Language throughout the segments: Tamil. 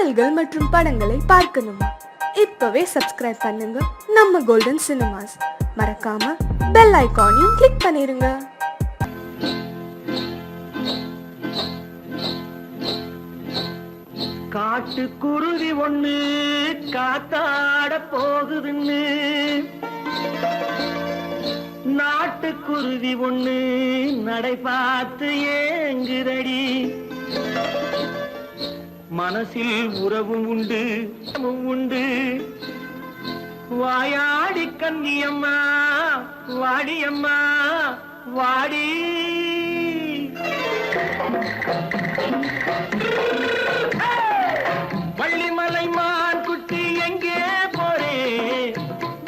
பாடல்கள் மற்றும் படங்களை பார்க்கணுமா? இப்பவே சப்ஸ்கிரைப் பண்ணுங்க நம்ம கோல்டன் சினிமாஸ். மறக்காம பெல் ஐகானையும் கிளிக் பண்ணிருங்க. காட்டு குருவி ஒண்ணு காத்தாட போகுதுன்னு நாட்டுக்குருவி ஒண்ணு நடை பார்த்து ஏங்குதடி. மனசில் உறவும் உண்டு வாயாடி கன்னியம்மா வாடியம்மா வாடி. வள்ளிமலை மான் குட்டி எங்கே போறே?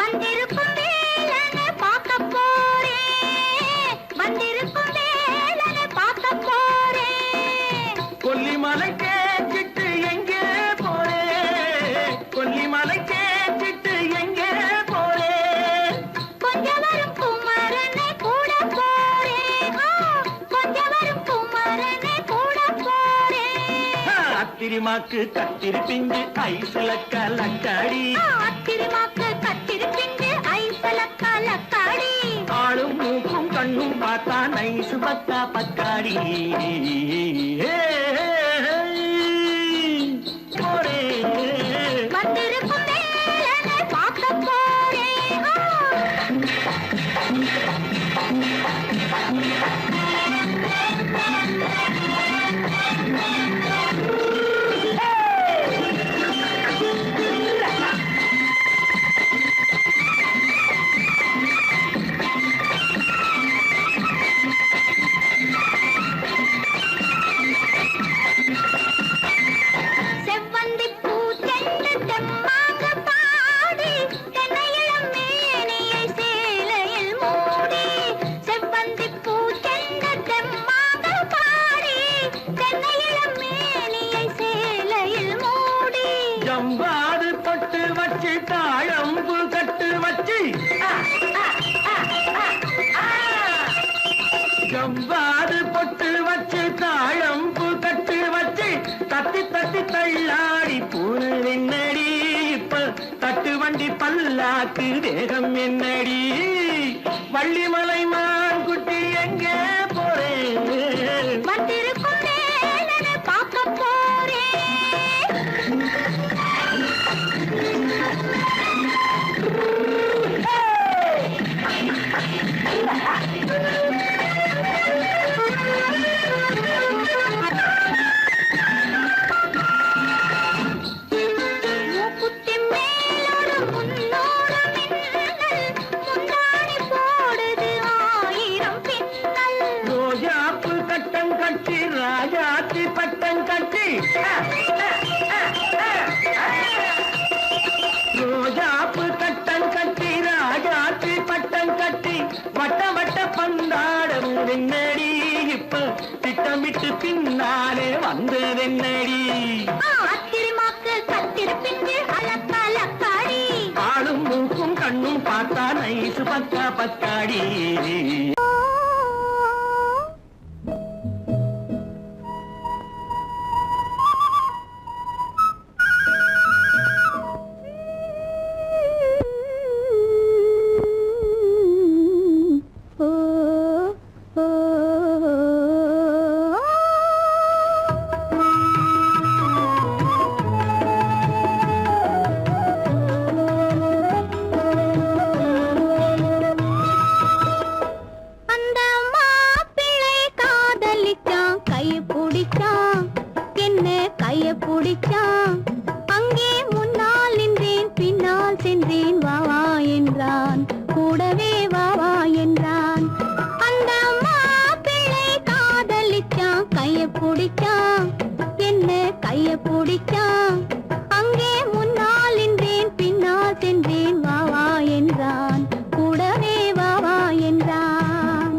வந்திருக்கும் வேலனை பார்க்க போறேன், வந்திருக்கும் வேலனை பார்க்க போறேன். கொல்லிமலை கேட்டுட்டு எங்கே போறே? கொல்லிமலை கேட்டுட்டு எங்கே போறே? கொஞ்சம் வரும் குமரனை கூட போறேன், கொஞ்சம் வரும் குமரனை கூட போறேன். அத்திரிமாக்கு கத்திரி பிஞ்சு ஐசுல கலக்காடி, அத்திரிமாக்கு கத்திரி பிஞ்சு ஐசுல கலக்காடி. ஆளும் மூக்கும் கண்ணும் பார்த்தா நைசு பக்கா பக்காடி. போரே வந்திருக்கும் வேலனை பார்க்க போறேன். செவ்வந்தி பூ செண்டு தெம்மாக பாடி, தென்னையிளம் மேனியை சேலையில் மூடி. செவ்வந்தி பூ செண்டு தெம்மாக பாடி, தென்னையிளம் மேனியை சேலையில் மூடி. ஜம்பாது பொட்டு வச்சு தாழம்பு கட்டு வச்சு, ஜம்பாது பொட்டு வச்சு தாழம்பு கட்டு வச்சு தட்டி தட்டி தள்ளாடி பூனு என்னடி. இப்ப தட்டு வண்டி பல்லாக்கு வேகம் என்னடி. வள்ளிமலை மான் குட்டி எங்கே போறேன்? வந்திருக்கும் வேலனை பார்க்க போறேன். மூக்குத்தி மேலோடு முன்னோடு மின்னல், முந்தாணி போடுது ஆயிரம் பின்னல். ரோஜாப்பு கட்டம் கட்டி ராஜாத்தி பட்டம் கட்டி, ரோஜாப்பு கட்டம் கட்டி ராஜாத்தி பட்டம் கட்டி வட்ட வட்ட பந்தாடம் என்னடி. இப்ப திட்டமிட்டு பின்னாலே வந்ததென்னடி. அத்திரிமாக்கு கத்திரி பிஞ்சு அலக்காடி. ஆளும் மூக்கும் கண்ணும் பார்த்தா நைசு பக்கா பக்காடி. அந்த மாப்பிள்ளை காதலிச்சான், கைய பிடிச்சான், என்ன கைய பிடிச்சான். அங்கே முன்னால் நின்றேன், பின்னால் சென்றேன், வா வா என்றான், கூடவே வா வா என்றான். அந்த மாப்பிள்ளை காதலிச்சான், கைய பிடிச்சான், என்ன கைய பிடிச்சான். அங்கே முன்னால் நின்றேன், பின்னால் சென்றேன், வா வா என்றான், கூடவே வா வா என்றான்.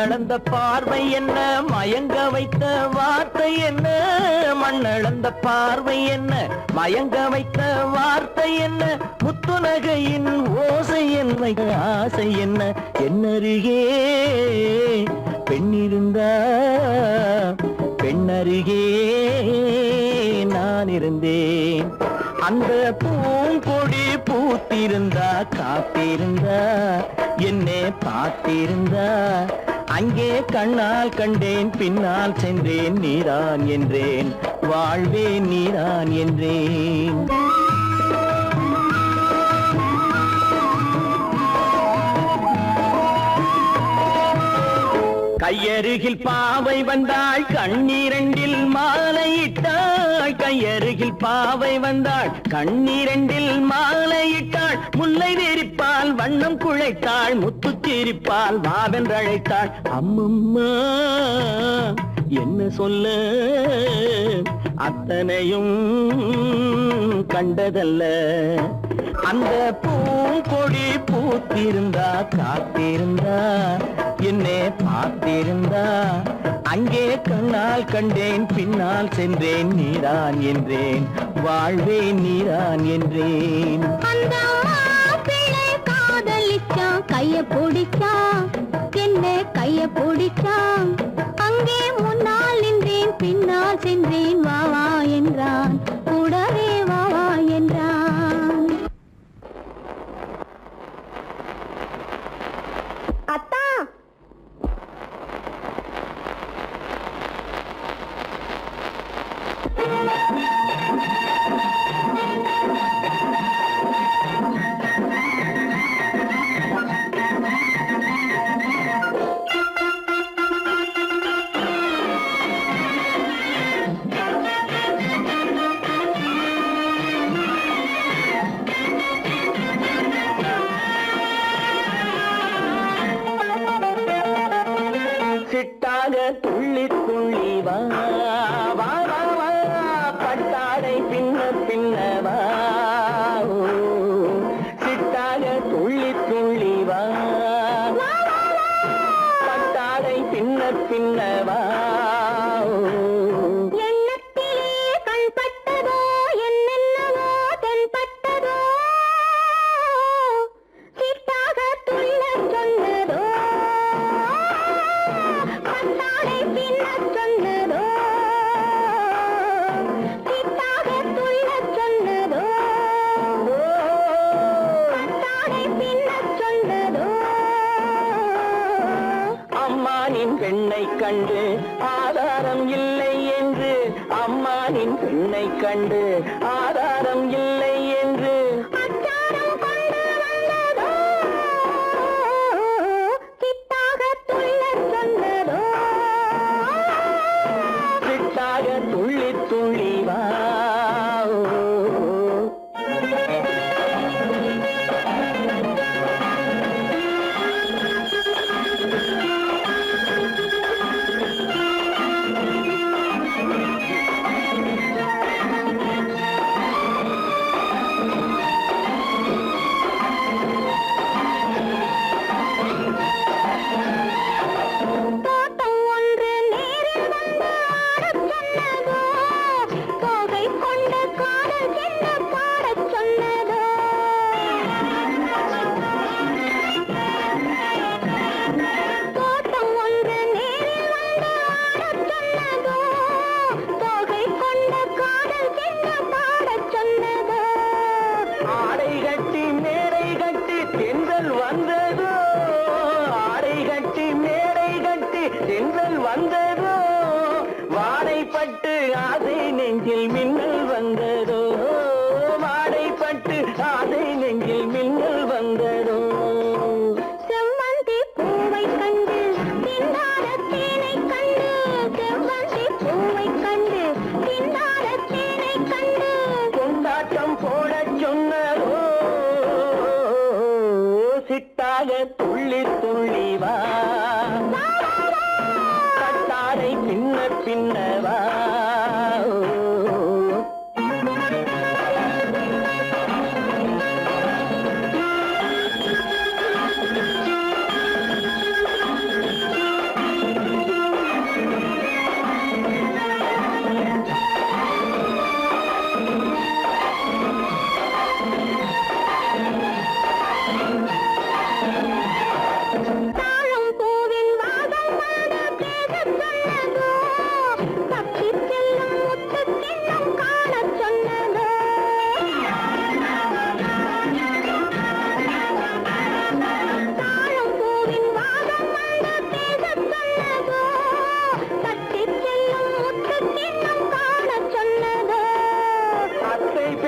கண்ணளந்த பார்வை என்ன, மயங்க வைத்த வார்த்தை என்ன, மண்ணளந்த பார்வை என்ன, மயங்க வைத்த வார்த்தை என்ன, முத்துநகையின் ஓசை என்ன, ஆசை என்ன, என்னருகே பெண்ணிருந்தா பெண்ணருகே நான் இருந்தேன். அந்த பூங்கொடி பூத்திருந்தா காத்திருந்தா என்னை பார்த்திருந்தா அங்கே கண்ணால் கண்டேன் பின்னால் சென்றேன் நீதான் என்றேன் வாழ்வேன் நீதான் என்றேன். கையருகில் பாவை வந்தாள் கண்ணீரண்டில் மாலையிட்டாள், கையருகில் பாவை வந்தாள் கண்ணீரண்டில் மாலையிட்டாள், முல்லை வெறிப்பால் வண்ணம் குழைத்தாள், முத்து சிரிப்பால் வாவென்றழைத்தாள். அம்மம்மா என்ன சொல்ல அத்தனையும் கண்டதல்ல, அந்த பூங்கொடி பூத்திருந்தா காத்திருந்தா என்னை பார்த்திருந்தா அங்கே கண்ணால் கண்டேன் பின்னால் சென்றேன் நீதான் என்றேன் வாழ்வேன் நீதான் என்றேன். அந்த மாப்பிள்ளை காதலிச்சான் கைய பிடிச்சான், என்ன கைய பிடிச்சான், அங்கே முன்னால் நின்றேன் பின்னால் சென்றேன் வா வா என்றான், கூடவே வா வா என்றான். அத்தா சிட்டாக துள்ளி துள்ளி வா வா வா வா, பட்டாடை பின்ன பின்ன வா, சிட்டாக துள்ளி துள்ளி வா, பட்டாடை பின்ன பின்ன வா. எண்ணத்திலே கண்பட்டதோ என்னென்னவோ தென்பட்டதோ, சிட்டாக துள்ள சொன்னதோ, பட்டாடை பின்ன சொன்னதோ, சிட்டாக துள்ள சொன்னதோ, பட்டாடை பின்ன சொன்னதோ. அம்மானின் பெண்ணை கண்டு ஆதாரம் இல்லை என்று, அம்மானின் பெண்ணை கண்டு ஆதாரம் இல்லை என்று, அச்சாரம் கொண்டு வந்ததோ, சிட்டாக துள்ள சொன்னதோ, சிட்டாக துள்ளி துள்ளி வா. தோட்டம் ஒன்று நேரில் வந்து ஆடச் சொன்னதோ, தோகை கொண்ட காதல் என்ன பாடச் சொன்னதோ, தோட்டம் ஒன்று நேரில் வந்து ஆடச் சொன்னதோ, தோகை கொண்ட காதல் என்ன பாடச் சொன்னதோ. ஆடை கட்டி மேடை கட்டி தென்றல் வந்ததோ, ஆடை கட்டி மேடை கட்டி தென்றல் வந்ததோ, வாடைப்பட்டு ஆசை நெஞ்சில் மின்னல் வந்ததோ, வாடைப்பட்டு ஆசை நெஞ்சில் மின்னல் வந்ததோ. செவ்வந்தி பூவை கண்டு திண்டாட தேனை கண்டு, செவ்வந்தி பூவை கண்டு திண்டாட தேனை கண்டு, கொண்டாட்டம் போடச் சொன்னதோ, சிட்டாக துள்ளி துள்ளி வா, கட்டாடை பின்ன பின்ன வா.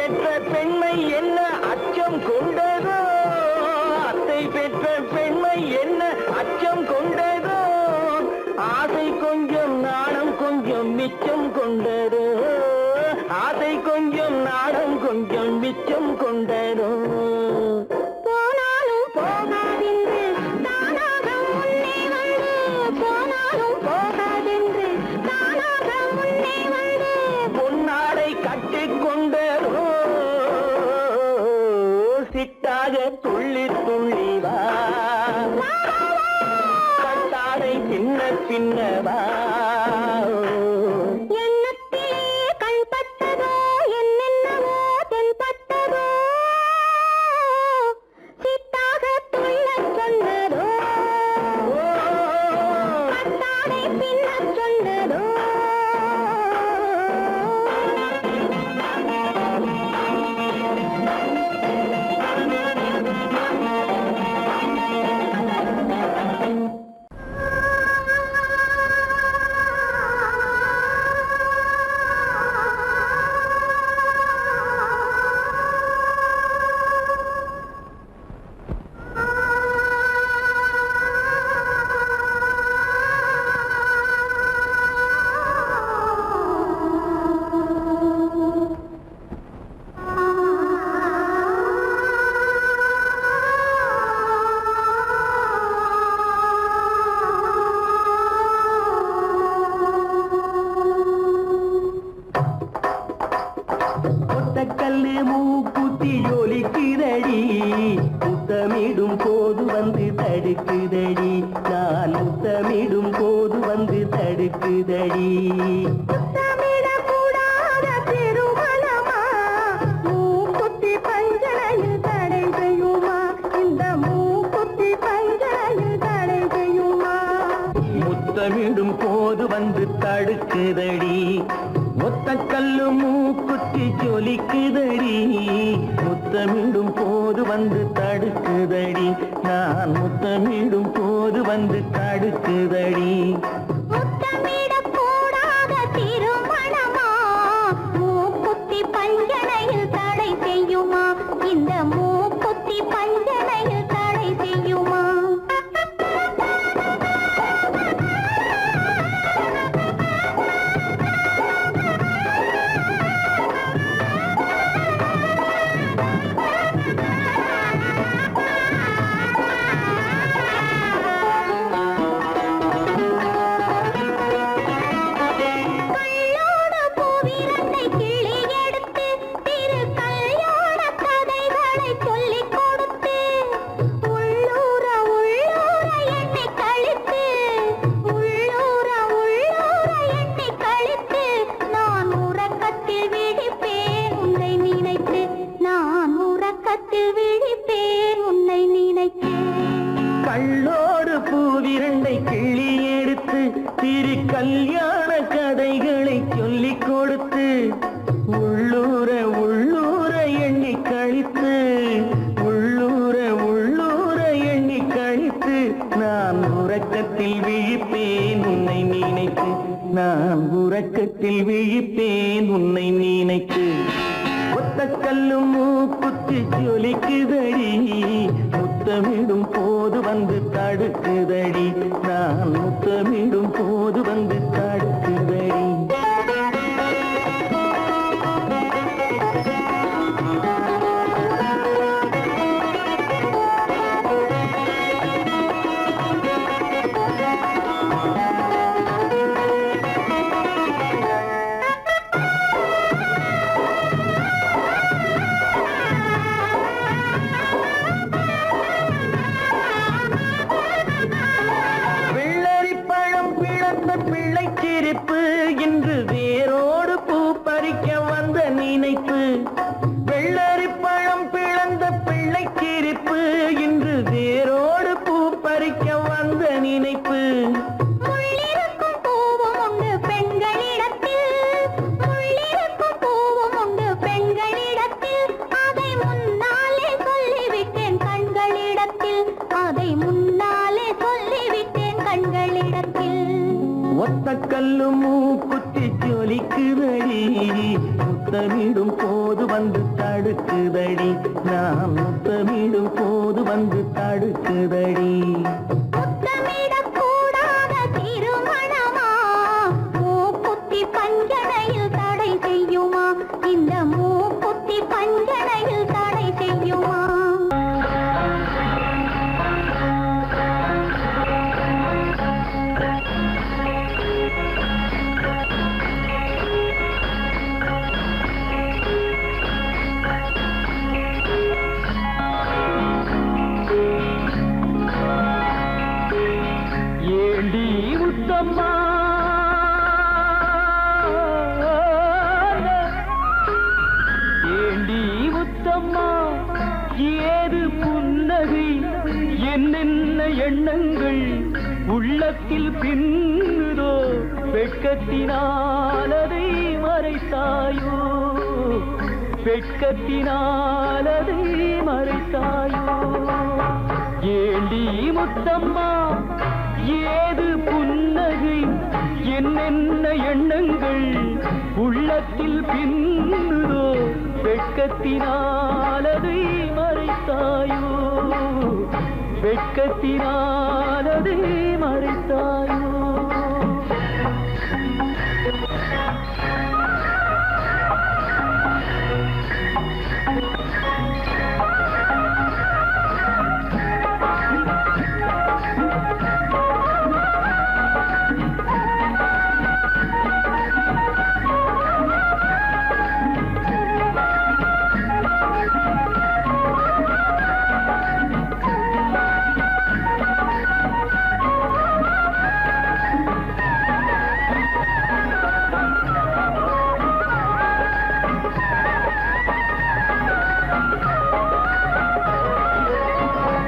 பெற்ற பெண்மை என்ன அச்சம் கொண்டதோ, அத்தை பெற்ற பெண்மை என்ன அச்சம் கொண்டதோ, ஆசை கொஞ்சம் நாணம் கொஞ்சம் மிச்சம் கொண்டதோ, ஆசை கொஞ்சம் நாணம் கொஞ்சம் மிச்சம் கொண்டதோ. போனாலும் போகாதென்று தானாக முன்னே வந்து, போனாலும் போகாதென்று தானாக முன்னே வந்து, பொன்னாடை கட்டிக்கொண்டதோ, சிட்டாக துள்ளி துள்ளி வா, கட்டாடை பின்ன பின்னவா. எண்ணத்திலே கண்பட்டதோ என்னென்னவோ தென்பட்டதோ, சித்தாக துள்ளச் சொன்னதோ, கட்டாடை பின்னச் சொன்னதோ. ஒத்தக்கல்லு மூக்குத்தி ஜொலிக்குதடி, முத்தமிடும் போது வந்து தடுக்குதடி, நான் முத்தமிடும் போது வந்து தடுக்குதடி. முத்தமிடக்கூடாத திருமணமா, மூக்குத்தி பஞ்சனையில் தடை செய்யுமா, இந்த மூக்குத்தி பஞ்சனையில் தடை செய்யுமா. முத்தமிடும் போது வந்து தடுக்குதடி, ஒத்தக்கல்லு மூக்குத்தி ஜொலிக்குதடி, முத்தமிடும் போது வந்து தடுக்குதடி, நான் முத்தமிடும் போது வந்து தடுக்குதடி. முத்தமிடக்கூடாத திருமணமா, மூக்குத்தி பஞ்சனையில் தடை செய்யுமா, இந்த மூக்குத்தி பஞ்சனையில் தடை செய்யுமா. கள்ளோட பூவிரண்டை கிள்ளி எடுத்து, திரு கல்யாண கதைகளை சொல்லிக் கொடுத்து, உள்ளூர உள்ளூர எண்ணி கழித்து, உள்ளூர உள்ளூர எண்ணி கழித்து, நான் உறக்கத்தில் விழிப்பேன் உன்னை நினைத்து, நான் உறக்கத்தில் விழிப்பேன் உன்னை நினைத்து. கள்ளோடு பூவிரண்டை கிள்ளி எடுத்து, திரு கல்யாண கதைகளை சொல்லிக் கொடுத்து, உள்ளூர உள்ளூர எண்ணி கழித்து, உள்ளூர உள்ளூர எண்ணி கழித்து, நான் உறக்கத்தில் விழிப்பேன் உன்னை நினைத்து, நான் உறக்கத்தில் விழிப்பேன் உன்னை நினைத்து. ஒத்தக்கல்லு மூக்குத்தி ஜொலிக்குதடி, முத்தமிடும் போது வந்து தடுக்குதடி, நான் முத்தமிடும் போது வந்து தடுக்குதடி. வெள்ளரிப்பழம் பிளந்த பிள்ளை சிரிப்பு, இன்று வேரோடு பூ பறிக்க வந்த நினைப்பு. வெள்ளரிப்பழம் பிளந்த பிள்ளை சிரிப்பு, இன்று வேரோடு பூ பறிக்க வந்த நினைப்பு. முள்ளிருக்கும் பூவும் உண்டு பெண்களிடத்தில், முள்ளிருக்கும் பூவும் உண்டு பெண்களிடத்தில், அதை முன்னாலே சொல்லிவிட்டேன் கண்களிடத்தில், அதை முன்னாலே சொல்லிவிட்டேன் கண்களிடத்தில். ஒத்தக்கல்லு மூக்குத்தி ஜொலிக்குதடி, முத்தமிடும் போது வந்து தடுக்குதடி நான் முத்தமிடும் போது வந்து தடுக்குதடி முத்தமிடக்கூடாத திருமணமா மூக்குத்தி பஞ்சனையில் தடை செய்யுமா இந்த மூக்குத்தி பஞ்சனையில் தடை செய்யுமா ஏண்டி முத்தம்மா ஏண்டி முத்தம்மா ஏது புன்னகை என்னென்ன எண்ணங்கள் உள்ளத்தில் பின்னுதோ வெட்கத்தினாலதை மறைத்தாயோ வெட்கத்தினாலதை மறைத்தாயோ ஏண்டி முத்தம்மா ஏது புன்னகை என்னென்ன எண்ணங்கள் உள்ளத்தில் பின்னுதோ வெட்கத்தினாலதை மறைத்தாயோ வெட்கத்தினாலதை மறைத்தாயோ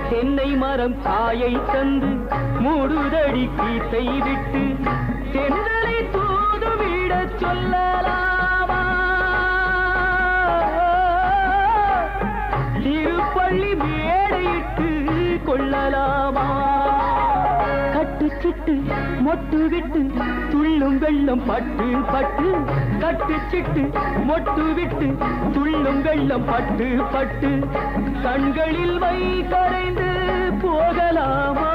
தென்னை மரம் காயை தந்து மூடுதடி கீத்தை விட்டு தென்றலை தூதுவிட சொல்லலாமா திருப்பள்ளி மேடையிட்டு கொள்ளலாமா கட்டுச்சிட்டு மொட்டு விட்டு துள்ளும் வெள்ளம் பட்டு பட்டு கட்டுச்சிட்டு மொட்டு விட்டு துள்ளும் வெள்ளம் பட்டு பட்டு கண்களில் மை கரைந்து போகலாமா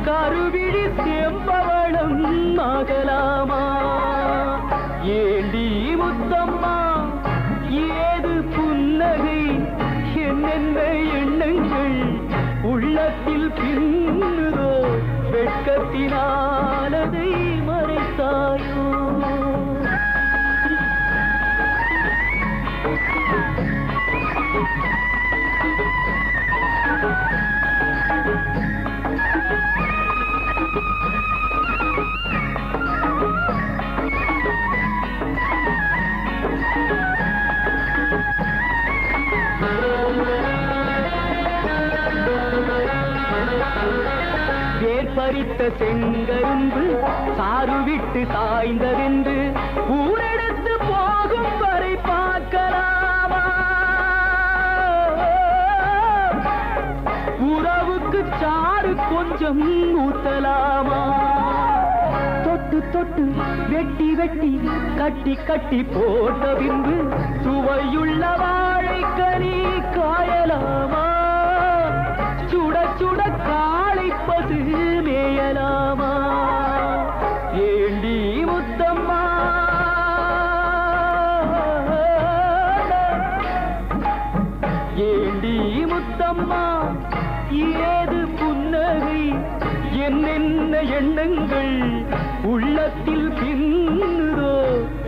கருவிழி செம்பவளம் ஆகலாமா ஏண்டி முத்தம்மா ஏது புன்னகை என்னென்ன எண்ணங்கள் உள்ளத்தில் பின்னுதோ வெட்கத்தினாலதை மறைத்தாயோ பறித்த செங்கரும்பு சாறு விட்டு சாய்ந்ததென்று ஊரெடுத்து போகும் வரை பார்க்கலாமா உறவுக்கு சாறு கொஞ்சம் ஊத்தலாமா தொட்டு தொட்டு வெட்டி வெட்டி கட்டி கட்டி போட்ட பின்பு சுவையுள்ள வாழைக்கனி காயலாமா சுட சுட காளை பசு மேயலாமா ஏண்டி முத்தம்மா ஏண்டி முத்தம்மா ஏது புன்னகை என்னென்ன எண்ணங்கள் உள்ளத்தில் பின்னுதோ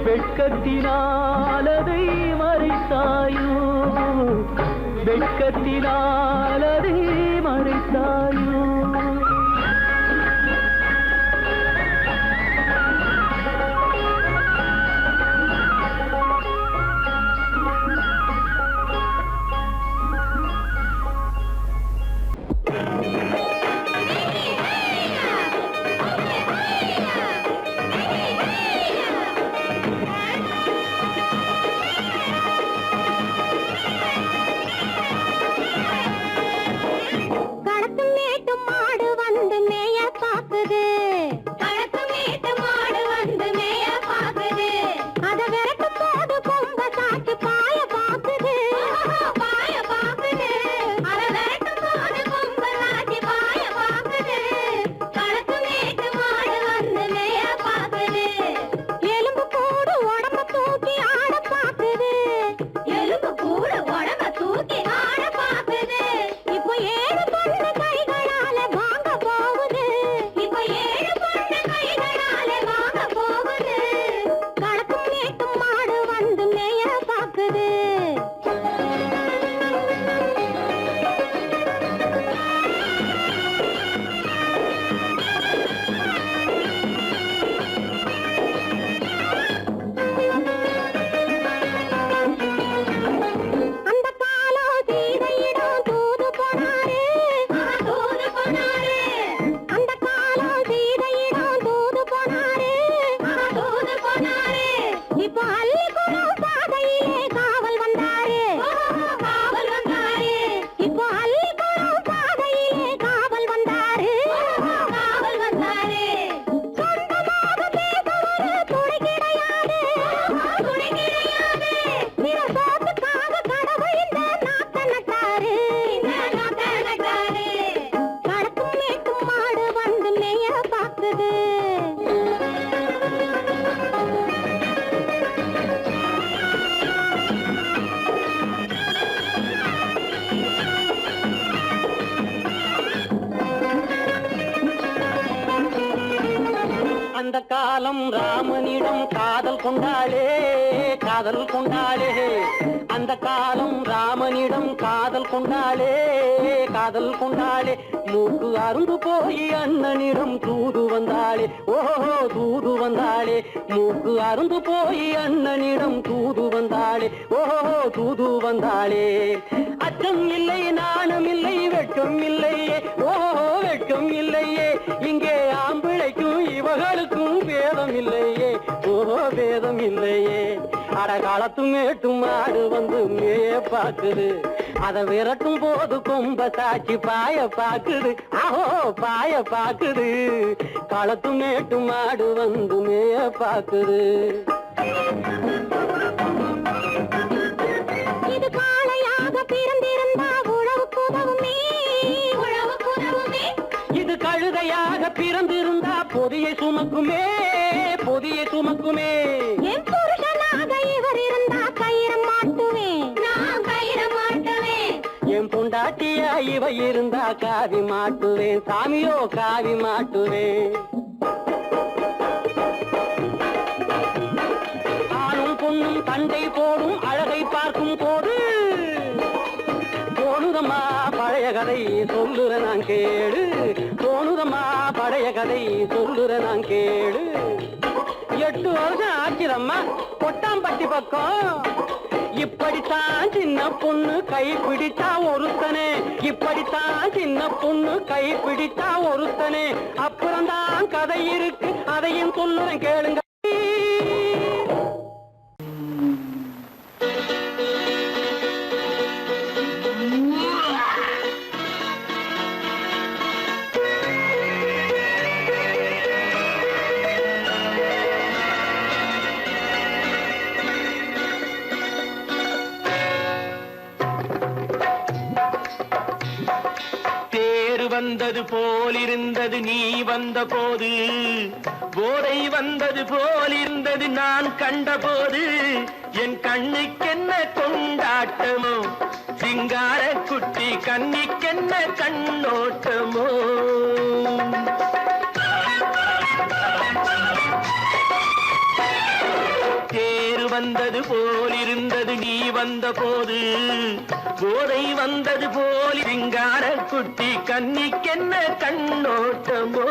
வெட்கத்தினாலதை மறைத்தாயோ வெட்கத்தினாலதை மறைத்தாயோ கடத்தும் பாக்குது. அந்த காலம் சீதையிடம் தூது போனாரு. அந்த காலம் சீதையிடம் தூது போனாரு. இப்போ அள்ளிக்குளம் பாதையிலே காவல் வந்தாரு. இப்போ அள்ளிக்குளம் பாதையிலே காவல் வந்தாரு. சொந்தமாக பேச ஒரு துணை கிடையாது. பிற சோத்துக்காக கடவுள் இந்த நாட்டை நட்டாரு. களத்தும் மேட்டும் மாடு வந்து மேய பாக்குது. அந்த காலம் ராமனிடம் காதல் கொண்டாளே காதல் கொண்டாளே. அந்த காலம் ராமனிடம் காதல் கொண்டாளே காதல் கொண்டாளே. மூக்கு அருந்து போய் அண்ணனிடம் தூது வந்தாளே. ஓஹோ தூது வந்தாளே. மூக்கு அருந்து போய் அண்ணனிடம் தூது வந்தாளே. ஓஹோ தூது வந்தாளே. அச்சம் இல்லை நாணம் இல்லை வெட்கம் இல்லையே. ஓஹோ வெட்கம் இல்லையே. இங்கே ஆம்பிளைக்கும் இவர்களுக்கும் பேதம் இல்லையே. ஓஹோ பேதம் இல்லையே. அடகாலத்து மேட்டும் மாடு வந்து மேய பாக்குது. அத விரட்டும் போது கொம்ப சாட்சி பாய பாக்குது. ஆஹோ பாய பாக்குது. களத்து மேட்டும் மாடு வந்து மேய பாக்குது. இது காளையாக பிறந்திருந்தா உழவுக்கு உதவுமே. இது கழுதையாக பிறந்திருந்தா பொதியை சுமக்குமே பொதியை சுமக்குமே. என் புருஷனாக இவர் இருந்தா கயிறம் மாட்டுவேன். நான் கயிறம் மாட்டுவேன். என் பொண்டாட்டியா இவ இருந்தா காவி மாட்டுவேன். சாமியோ காவி மாட்டுவேன். ஆணும் பொண்ணும் சண்டை போடும் அழகை பார்க்கும் போது தோணுதம்மா பழைய கதை சொல்லுற நான் கேளு. தோணுதம்மா பழைய கதை சொல்லுற நான் கேளு. 8 வருஷம் ஆச்சுதம்மா கொட்டாம்பட்டி பக்கம். இப்படித்தான் சின்ன பொண்ணு கை பிடித்தா ஒருத்தனே. இப்படித்தான் சின்ன பொண்ணு கை பிடித்தா ஒருத்தனே. அப்புறம்தான் கதை இருக்கு அதையும் சொல்லுறேன் கேளுங்க. வந்தது போலிருந்தது நீ வந்த போது. போதை வந்தது போலிருந்தது நான் கண்டபோது. என் கண்ணுக்கென்ன கொண்டாட்டமோ சிங்கார குட்டி கண்ணிக்கென்ன கண்ணோட்டமோ. தேர் வந்தது போலிருந்தது நீ வந்த போது. போதை வந்தது போல் சிங்கார குட்டி கண்ணிக்கென்ன கண்ணோட்டமோ.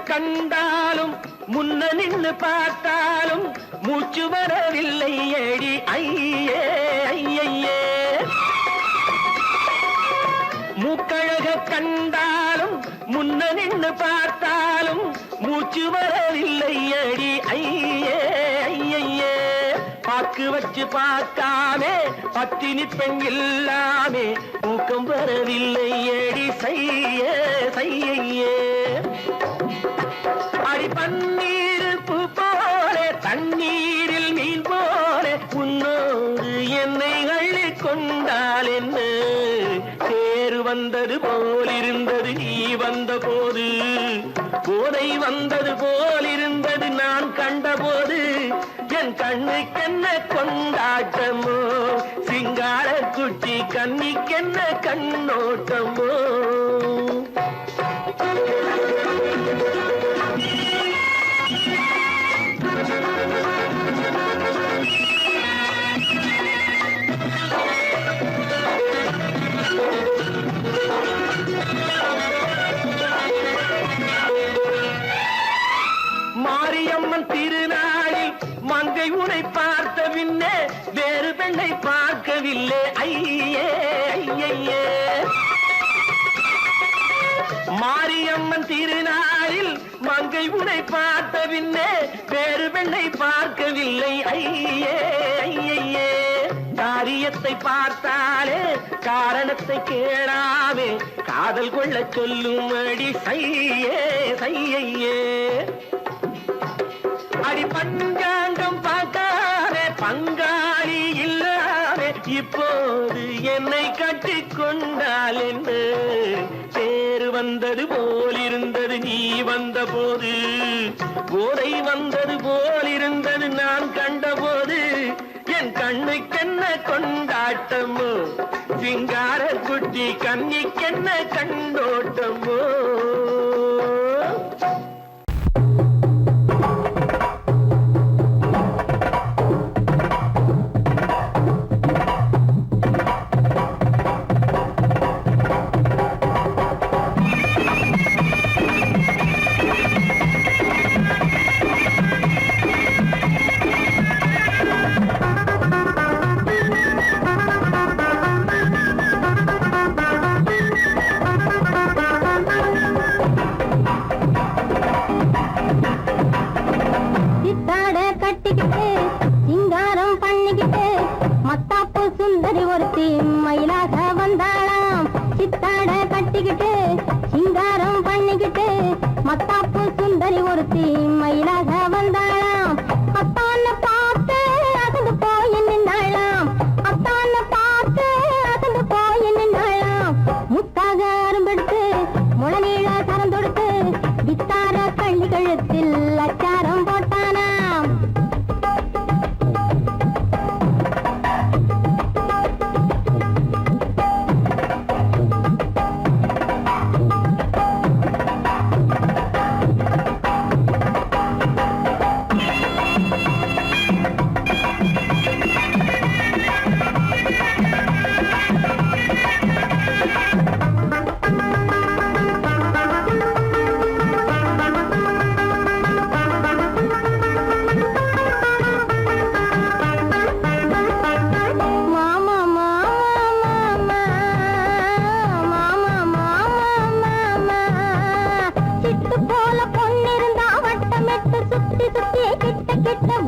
கண்டாலும் முன்ன நின்னு பார்த்தாலும் மூச்சு வரவில்லை ஏடி ஐயே ஐயே. மூக்கழக கண்டாலும் முன்ன நின்னு பார்த்தாலும் மூச்சு வரவில்லை ஏடி ஐயே ஐயே. பாக்கு வச்சு பார்க்காமே பத்தினி பெண் இல்லாமே ஊக்கம் வரவில்லை ஏடி செய்ய செய்யே. அடி பன்னீர் பூ போல தண்ணீரில் மீன் போல உன்னோடு என்னை அள்ளி கொண்டால் என்ன. தேர் வந்தது போல் இருந்தது நீ வந்த போது, போதை வந்தது போல் இருந்தது நான் கண்டபோது, என் கண்ணுக்கென்ன கொண்டாட்டமோ, சிங்கார குட்டி கண்ணிக்கென்ன கண்ணோட்டமோ. மாரியம்மன் திருநாளில் மங்கை உனை பார்த்த பின்னே வேறு பெண்ணை பார்க்கவில்லை. ஐயே ஐயே, மாரியம்மன் திருநாளில் மங்கை உனை பார்த்த பின்னே வேறு பெண்ணை பார்க்கவில்லை. ஐயே ஐயே, காரியத்தை பார்த்தாலே காரணத்தை கேளாமே காதல் கொள்ள சொல்லும்படி சையே சையே. அடி பஞ்சாங்கம் பார்க்காதே பங்காளி இல்லாதே, இப்போது என்னை கட்டிக் கொண்டால் என்ன? தேர் வந்தது போல் இருந்தது நீ வந்த போது, போதை வந்தது போல் இருந்தது நான் கண்டபோது, என் கண்ணுக்கென்ன கொண்டாட்டமோ, சிங்கார குட்டி கண்ணிக்கென்ன கண்டோட்டமோ. மத்தாப்பு சுந்தரி ஒருத்தி மயிலாக வந்தாளாம். அத்தான பார்த்து அசந்து போய் நின்னாளாம். அத்தான பார்த்து அசந்து போய் நின்னாளாம். முத்தாக அரும்பெடுத்து முளநீள சரம் தொடுத்து வித்தார கள்ளி கழுத்தில் அச்சாரம் போட்டானாம்.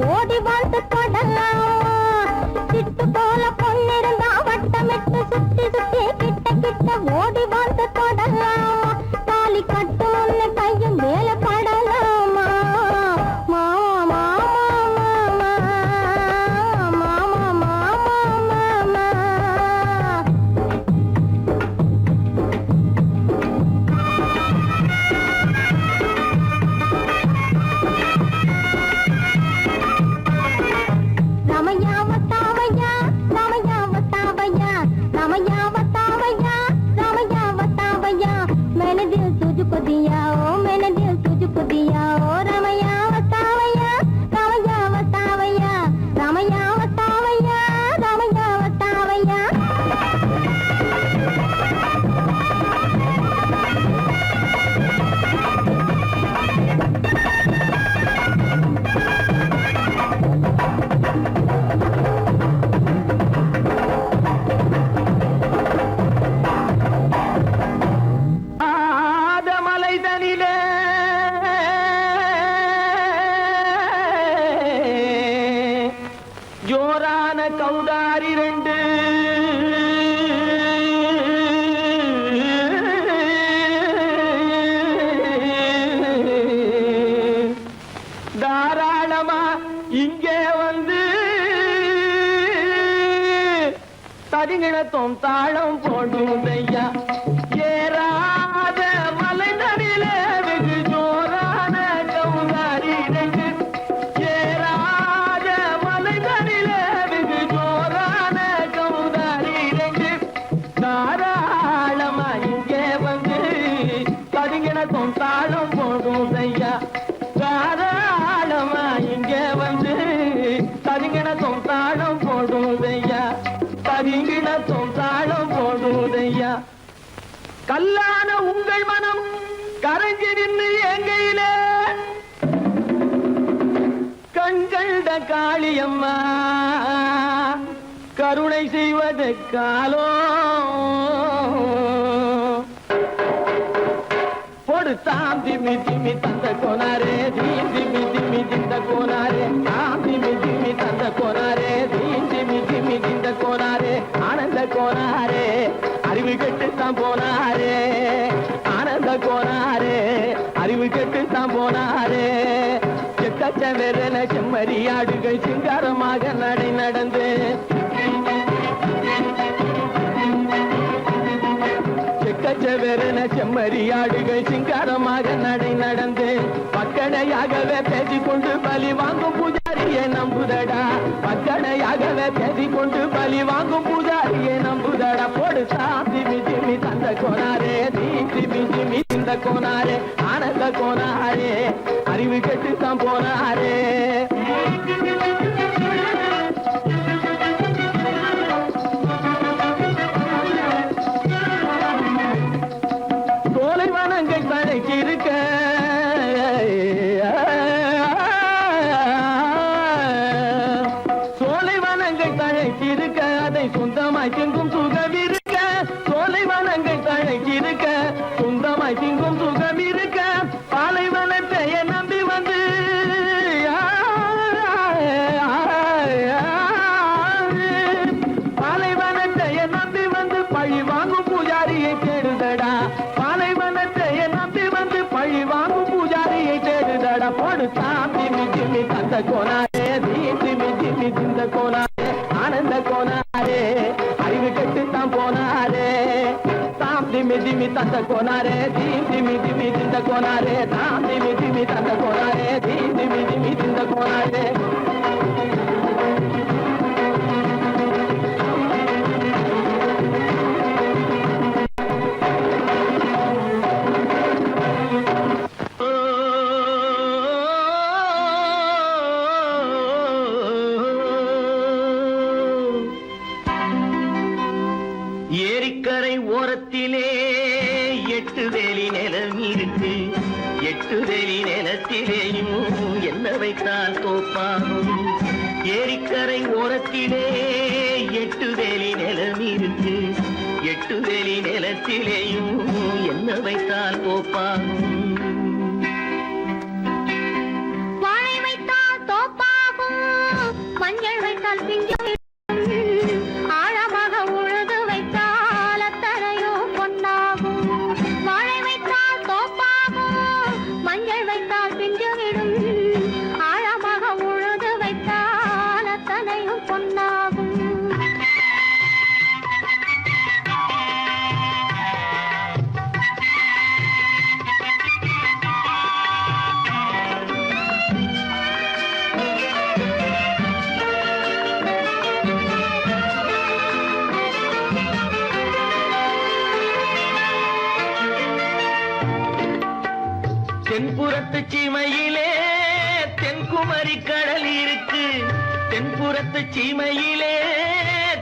ஓடி வாழ்ந்து தொடலாம். சிட்டு போல பொண்ணிருந்தா வட்டமிட்டு சுத்தி சுத்தி கிட்ட கிட்ட ஓடி வாழ்ந்து தொடலாம். தாலி கட்டு முன்ன கையும் மேல படலாமா. மாமா மாமா மாமா மாமா மாமா. ஜோரான கௌதாரி ரெண்டு தாராளமா இங்கே வந்து தரிங்கிணத்தும் தாளம் போடும் ஐயா. ததுங்கிணத்தும் தாளம் போடும் ஐயா தாராளமா இங்க வந்து ததுங்கிணத்தும் தாளம் போடும் ஐயா ததுங்கிணத்தும் தாளம் போடும் ஐயா கல்லான உங்கள் மனம் கரைஞ்சி நின்று எங்கையில கண்கண்ட காளியம்மா கருணை செய்வது காலோ பொடு தாம் திமி திமி தந்த கோனாரே தீம் திமி திமி திந்த கோனாரே தாம் திமி திமி தந்த கோனாரே தீம் திமி திமி திந்த கோனாரே ஆனந்த கோனாரே அறிவு கெட்டுத்தான் போனாரே ஆனந்த கோனாரே அறிவு கெட்டுத்தான் போனாரே செக்கச்ச வெறன செம்மறியாடுகள் சிங்காரமாக நடை நடந்து செக்கச்சவெறன செம்மறியாடுகள் சிங்காரமாக நடை நடந்து பக்கடையாகவே பேசிக்கொண்டு பலி வாங்கும் பூஜாரியை நம்புதடா பக்கடையாகவே பேசிக்கொண்டு பலி வாங்கும் பூஜாரியை நம்புதடா போடு சாந்தி மிஜிமி தந்த கோனாரே தீந்தி மிஜிமி இந்த கோனாரே ஆனந்த கோனாரே அறிவு கெட்டுத்தான் போனாரே இருக்க சோலைவனங்கள் தழைச்சிருக்க அதை சொந்தமாய் திங்கும் சுகம் இருக்க சோலைவனங்கள் தழைச்சிருக்க சொந்தமாய் திங்கும் சுகம் இருக்க பாலைவனத்தை நம்பி வந்து பாலைவனத்தை நம்பி வந்து பழி வாங்கும் பூஜாரியை தேடுதடா பழி வாங்கும் பூஜாரியை தேடுதட போடு தாம்பி மிஜிமி தந்த கோனாரே தீந்தி மிஜிமி திந்த கோனாரே ஆனந்த கோனாரே அறிவு கெட்டுத்தான் போனாரே தாம்பி மிஜிமி தந்த கோனாரே தீந்தி மிஜிமி திந்த கோனாரே தாம்பி மிஜிமி தந்த கோனாரே தீந்தி மிஜிமி திந்த கோனாரே ஏரிக்கரை ஓரத்திலே 8 வேலி நிலம் இருக்கு 8 வேலி நிலத்திலேயும் என்ன வைத்தால் தோப்பாகும் ஏரிக்கரை ஓரத்திலே 8 வேலி நிலம் இருக்கு 8 வேலி நிலத்திலேயும் என்ன வைத்தால் தோப்பாகும் வாழை வைத்தால் தோப்பாகும் மஞ்சள் வைத்தால் பிஞ்சு ஆழமாக உழுது வைத்தால் அத்தனையோ பொன்னாகும் வாழை வைத்தால் தோப்பாகும் மஞ்சள் வைத்தால் பிஞ்சு விடும் ஆழமாக உழுது வைத்தால் அத்தனையோ பொன்னாகும் தென்புறத்து சீமையிலே தென்குமரி கடல் இருக்கு தென்புறத்து சீமையிலே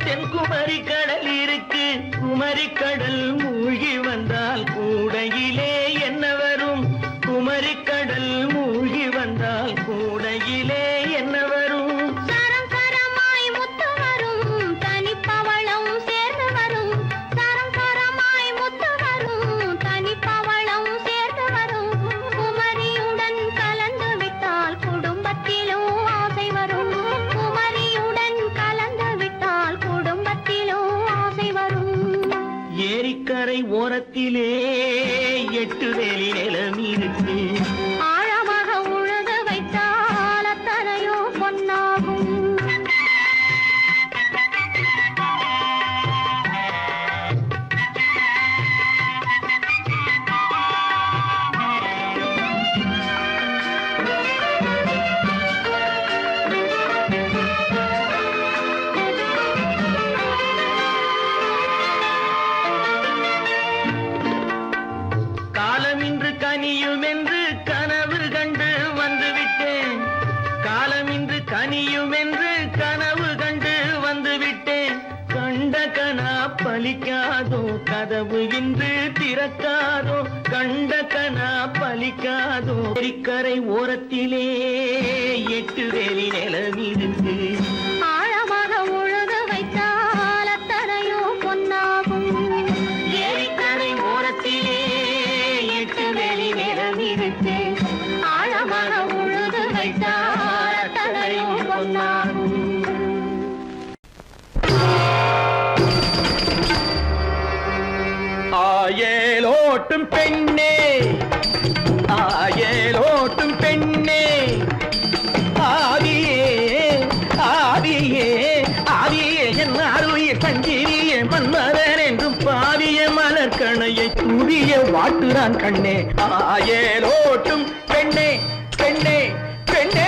தென்குமரி கடல் இருக்கு குமரி கடல் மூழ்கி வந்தால் கூடையிலே என்ன வரும் குமரி கடல் மூழ்கி வந்தால் கூடையிலே என்ன வரும் சரம் சரமாய் முத்து வரும் தனிப்பவளம் சேர்ந்து வரும் சரம் சரமாய் முத்து வரும் தனிப்பவளம் சேர்ந்து வரும் குமரியுடன் கலந்து விட்டால் குடும்பத்திலும் ஆசை வரும் குமரியுடன் கலந்து விட்டால் குடும்பத்திலும் ஆசை வரும் ஏரிக்கரை ஓரத்திலே 8 வேலி நிலம் இருக்கு ஆழமாக உழுது வைத்தால் அத்தனையோ பொன்னாகும் காலமின்று கனி கதவு இன்று திறக்காதோ கண்ட கனா பலிக்காதோ கரை ஓரத்திலே 8 வேலி நிலமிருக்கு ஆழமாக உழுது வைத்தால் அத்தனையோ பொன்னாகும் ஏரிக்கரை ஓரத்திலே 8 வேலி நிலமிருக்கு ஆழமாக உழுது வைத்தால் அத்தனையோ பொன்னாகும் ஆயேலோட்டும் பெண்ணே ஆயேலோட்டும் பெண்ணே ஆதியே ஆதியே ஆதியே என் அருளிய சஞ்சீரியே மன்மதன் என்றும் பாதிய மலர்கணையை தூவிய வாட்டுறான் கண்ணே ஆயேலோட்டும் பெண்ணே பெண்ணே பெண்ணே